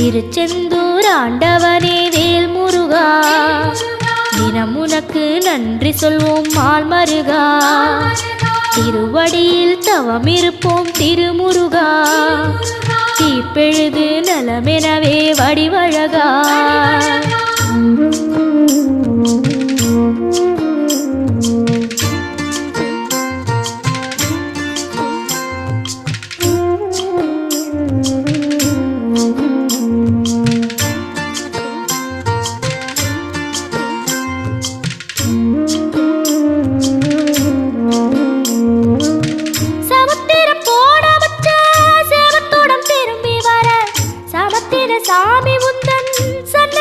திருச்செந்தூர் ஆண்டவனே வேல் முருகா, தினம் உனக்கு நன்றி சொல்வோம் மால் மருகா. திருவடியில் தவம் இருப்போம் திருமுருகா, தீப்பெழுது நலமெனவே வடிவழகா. சாமி உந்தன் சன்ன